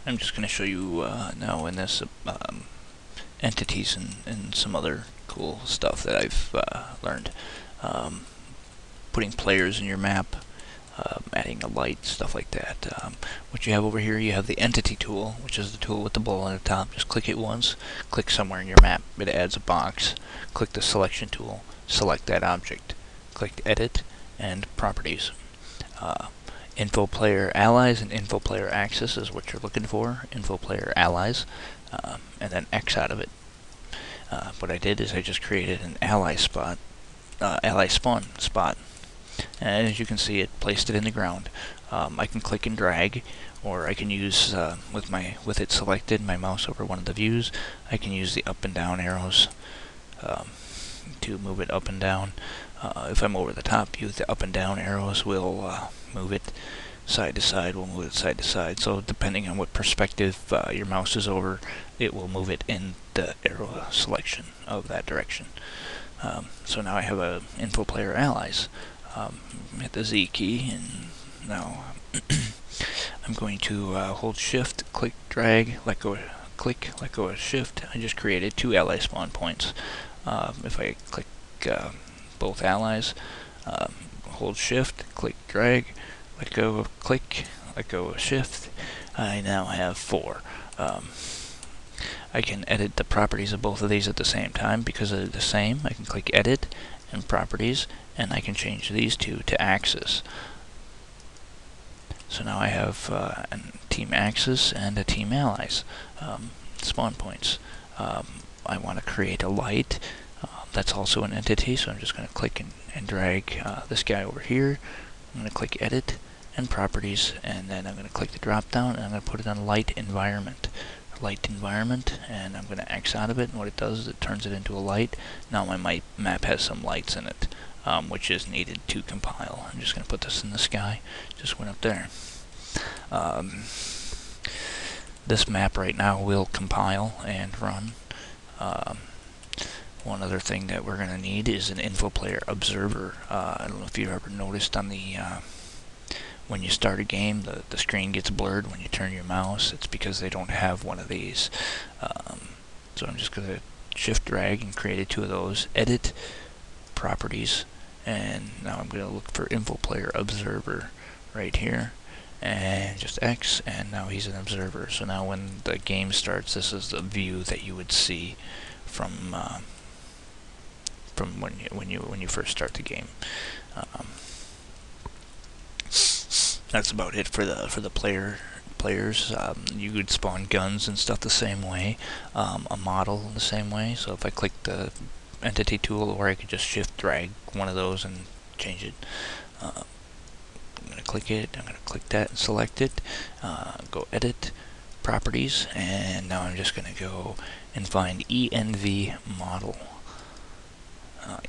I'm just going to show you now in this entities and some other cool stuff that I've learned. Putting players in your map, adding a light, stuff like that. What you have over here, you have the entity tool, which is the tool with the ball on the top. Just click it once, click somewhere in your map, it adds a box. Click the selection tool, select that object, click edit and properties. Info player allies and info player access is what you're looking for. Info player allies, and then X out of it. What I did is I just created an ally spot, ally spawn spot, and as you can see, it placed it in the ground. I can click and drag, or I can use with it selected, my mouse over one of the views. I can use the up and down arrows to move it up and down. If I'm over the top view, the up and down arrows will move it side to side, will move it side to side. So depending on what perspective your mouse is over, it will move it in the arrow selection of that direction. So now I have a info player allies. Hit the Z key, and now I'm going to hold shift, click, drag, let go, click, let go of shift. I just created 2 ally spawn points. If I click both allies, hold shift, click, drag, let go of click, let go of shift, I now have 4. I can edit the properties of both of these at the same time because they're the same. I can click edit and properties, and I can change these two to axis. So now I have a team axis and a team allies spawn points. I want to create a light. That's also an entity, so I'm just going to click and drag this guy over here. I'm going to click edit and properties, and then I'm going to click the drop down, and I'm going to put it on light environment. Light environment, and I'm going to X out of it, and what it does is it turns it into a light. Now my map has some lights in it, which is needed to compile. I'm just going to put this in the sky. Just went up there. This map right now will compile and run. One other thing that we're going to need is an info player observer. I don't know if you've ever noticed on the when you start a game, the screen gets blurred when you turn your mouse. It's because they don't have one of these. So I'm just going to shift drag and create 2 of those. Edit, properties, and now I'm going to look for info player observer right here, and just X, and now he's an observer. So now when the game starts, this is the view that you would see from when you first start the game. That's about it for the players. You would spawn guns and stuff the same way, a model the same way. So if I click the entity tool, or I could just shift drag one of those and change it. I'm going to click it, I'm going to click that and select it, go edit, properties, and now I'm just going to go and find env model.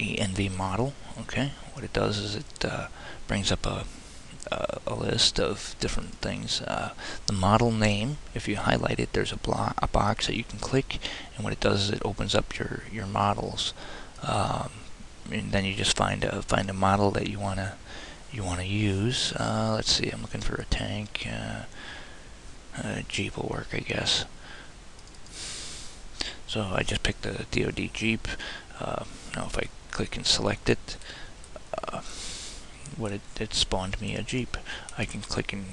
Env model, okay, what it does is it brings up a list of different things. The model name, if you highlight it, there's a box that you can click, and what it does is it opens up your models, and then you just find a model that you wanna use. Let's see, I'm looking for a tank. Jeep will work, I guess. So I just picked the DoD Jeep. Now if I click and select it, it spawned me a Jeep. I can click and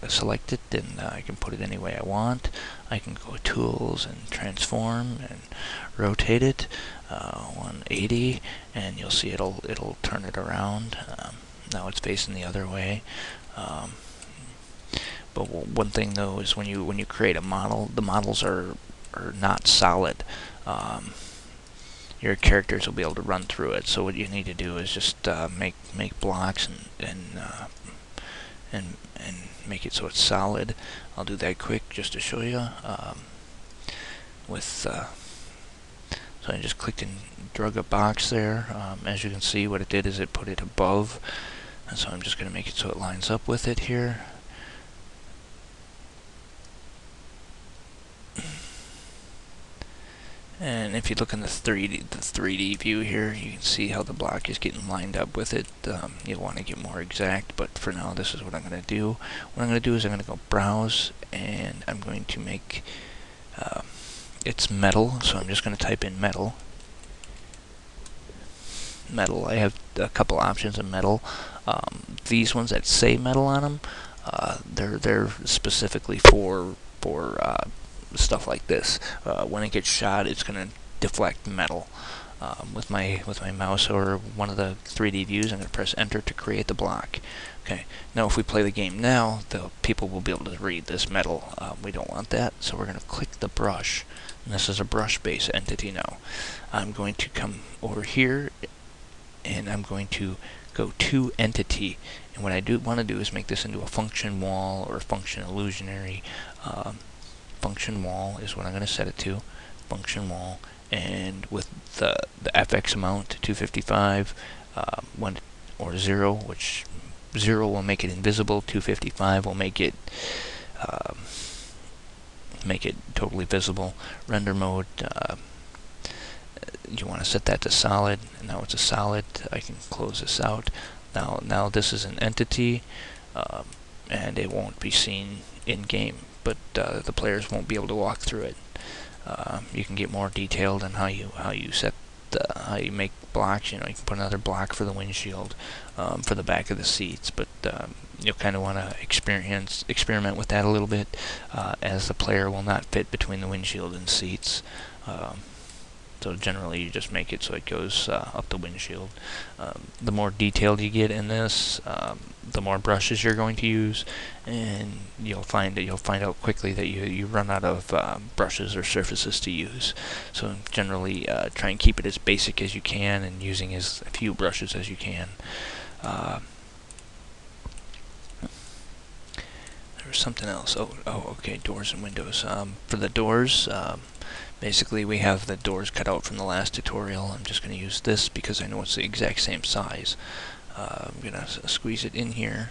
select it, and I can put it any way I want. I can go tools and transform and rotate it 180, and you'll see it'll turn it around. Now it's facing the other way. But one thing though is when you create a model, the models are not solid. Your characters will be able to run through it. So what you need to do is just make blocks and make it so it's solid. I'll do that quick just to show you. So I just clicked and drug a box there. As you can see, what it did is it put it above, and so I'm just going to make it so it lines up with it here. And if you look in the 3D view here, you can see how the block is getting lined up with it. You'll want to get more exact, but for now, this is what I'm going to do. What I'm going to do is I'm going to go browse, and I'm going to make it's metal. So I'm just going to type in metal. Metal. I have a couple options of metal. These ones that say metal on them, they're specifically for stuff like this. When it gets shot, it's going to deflect metal. With my mouse or one of the 3D views, I'm going to press enter to create the block. Okay. Now, if we play the game now, the people will be able to read this metal. We don't want that, so we're going to click the brush. And this is a brush-based entity now. I'm going to come over here, and I'm going to go to entity. And what I want to do is make this into a function wall or a function illusionary. Function wall is what I'm going to set it to. Function wall. And with the fx amount 255, 1 or 0, which 0 will make it invisible, 255 will make it totally visible. Render mode, you want to set that to solid, and now it's a solid. I can close this out. Now this is an entity, and it won't be seen in game, but the players won't be able to walk through it. You can get more detailed on how you set how you make blocks. You know, you can put another block for the windshield, for the back of the seats, but you'll kind of want to experiment with that a little bit, as the player will not fit between the windshield and seats. So generally you just make it so it goes up the windshield. The more detailed you get in this, the more brushes you're going to use, and you'll find out quickly that you run out of brushes or surfaces to use. So generally try and keep it as basic as you can and using as few brushes as you can. There was something else. Okay, doors and windows. For the doors, basically we have the doors cut out from the last tutorial. I'm just going to use this because I know it's the exact same size. I'm going to squeeze it in here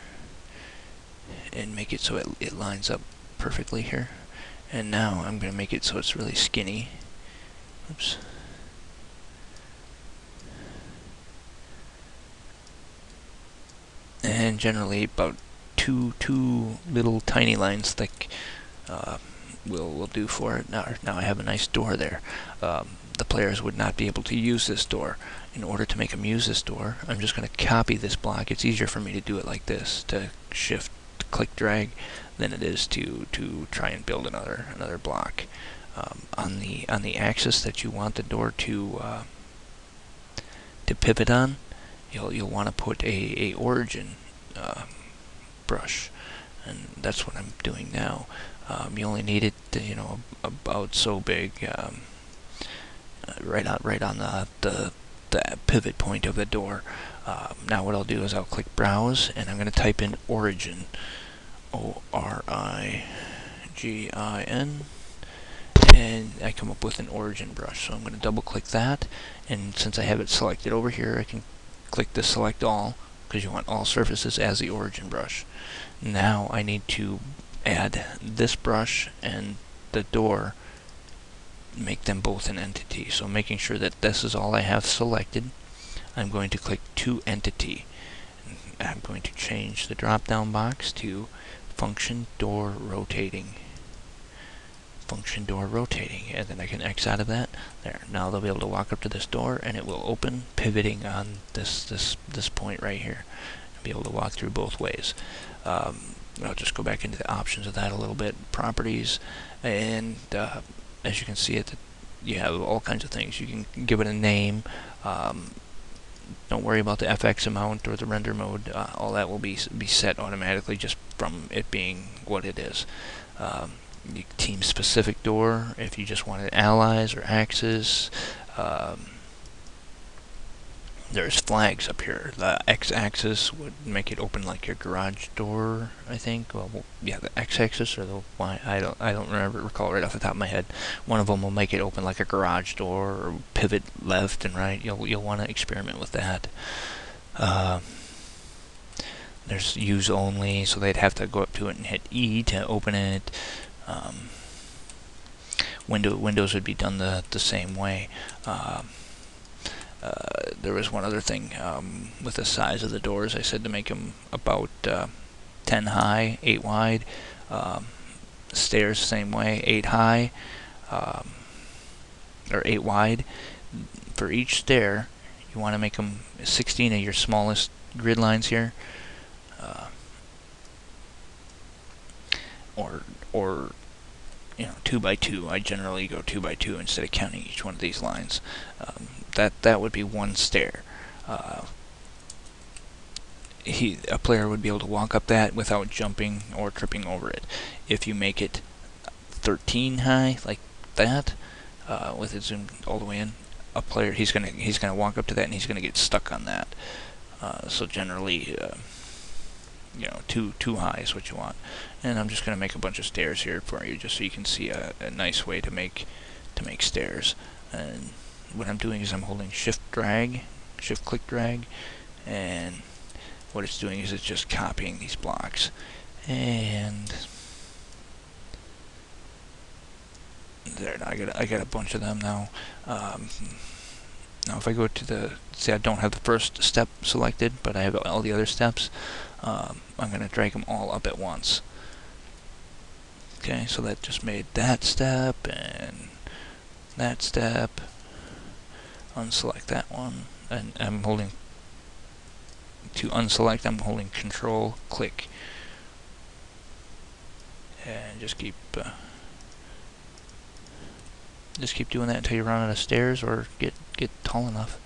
and make it so it lines up perfectly here. And now I'm going to make it so it's really skinny. Oops. And generally about two little tiny lines thick will do for it. Now I have a nice door there. The players would not be able to use this door. In order to make them use this door, I'm just going to copy this block. It's easier for me to do it like this, to shift, click, drag, than it is to try and build another block. On the axis that you want the door to pivot on, you'll want to put a origin brush, and that's what I'm doing now. You only need it, about so big, right on the pivot point of the door. Now what I'll do is I'll click browse, and I'm going to type in origin, ORIGIN, and I come up with an origin brush. So I'm going to double click that, and since I have it selected over here, I can click the select all, because you want all surfaces as the origin brush. Now I need to add this brush and the door, make them both an entity. So making sure that this is all I have selected, I'm going to click to entity. I'm going to change the drop down box to function door rotating. Function door rotating, and then I can X out of that. There. Now they'll be able to walk up to this door, and it will open, pivoting on this point right here, and be able to walk through both ways. I'll just go back into the options of that a little bit. Properties, and as you can see, you have all kinds of things. You can give it a name. Don't worry about the FX amount or the render mode. All that will be set automatically just from it being what it is. Team specific door, if you just wanted allies or axes. There's flags up here. The x-axis would make it open like your garage door, I think. Well, yeah, the x-axis or the y. I don't recall right off the top of my head. One of them will make it open like a garage door, or pivot left and right. You'll want to experiment with that. There's use only, so they'd have to go up to it and hit E to open it. Windows would be done the same way. There was one other thing with the size of the doors. I said to make them about 10 high, 8 wide. Stairs same way, 8 high, or 8 wide. For each stair, you want to make them 16 of your smallest grid lines here, or 2 by 2. I generally go 2 by 2 instead of counting each one of these lines. That would be one stair. A player would be able to walk up that without jumping or tripping over it. If you make it 13 high like that, with it zoomed all the way in, a player he's gonna walk up to that and he's gonna get stuck on that. So generally, too high is what you want. And I'm just gonna make a bunch of stairs here for you, just so you can see a nice way to make stairs. And what I'm doing is I'm holding shift click drag, and what it's doing is it's just copying these blocks. And there, I got a bunch of them now. Now if I go to say I don't have the first step selected, but I have all the other steps, I'm going to drag them all up at once. Okay, so that just made that step and that step. Unselect that one, and I'm holding, to unselect, I'm holding Control click, and just keep doing that until you run out of stairs or get tall enough.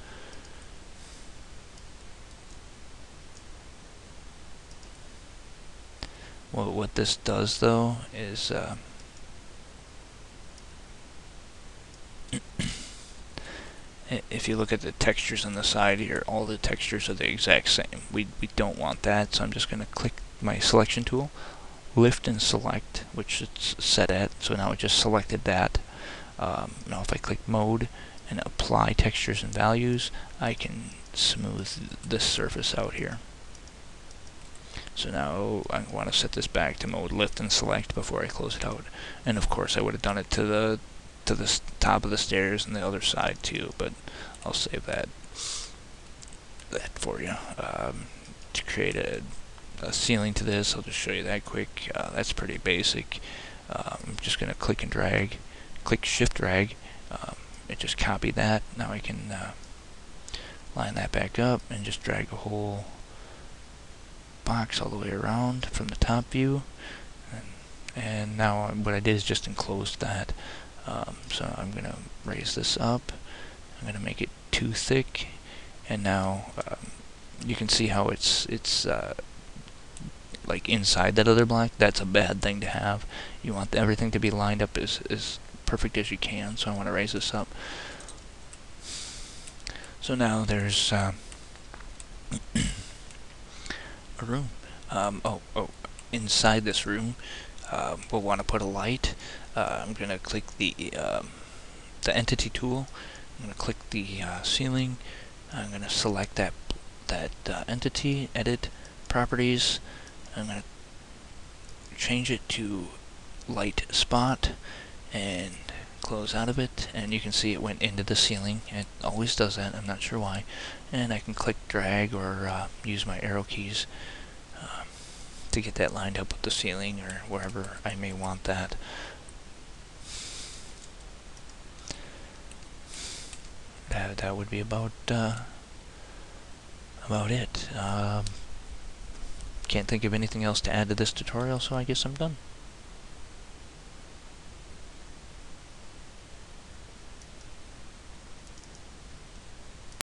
Well, what this does though is if you look at the textures on the side here, all the textures are the exact same. We don't want that, so I'm just going to click my selection tool, lift and select, which it's set at, so now it just selected that. Now if I click mode and apply textures and values, I can smooth this surface out here. So now I want to set this back to mode lift and select before I close it out. And of course I would have done it to the top of the stairs and the other side too, but I'll save that for you. To create a ceiling to this, I'll just show you that quick. That's pretty basic. I'm just going to click and drag, click shift drag. It just copied that. Now I can line that back up and just drag a whole box all the way around from the top view. And now what I did is just enclosed that. So I'm going to raise this up. I'm going to make it too thick, and now you can see how it's like inside that other block. That's a bad thing to have. You want everything to be lined up as perfect as you can. So I want to raise this up. So now there's a room. Inside this room, we'll want to put a light. I'm going to click the entity tool. I'm going to click the ceiling. I'm going to select that entity, edit properties. I'm going to change it to light spot and close out of it, and you can see it went into the ceiling. It always does that. I'm not sure why. And I can click drag or use my arrow keys to get that lined up with the ceiling or wherever I may want that. That would be about it. Can't think of anything else to add to this tutorial, so I guess I'm done.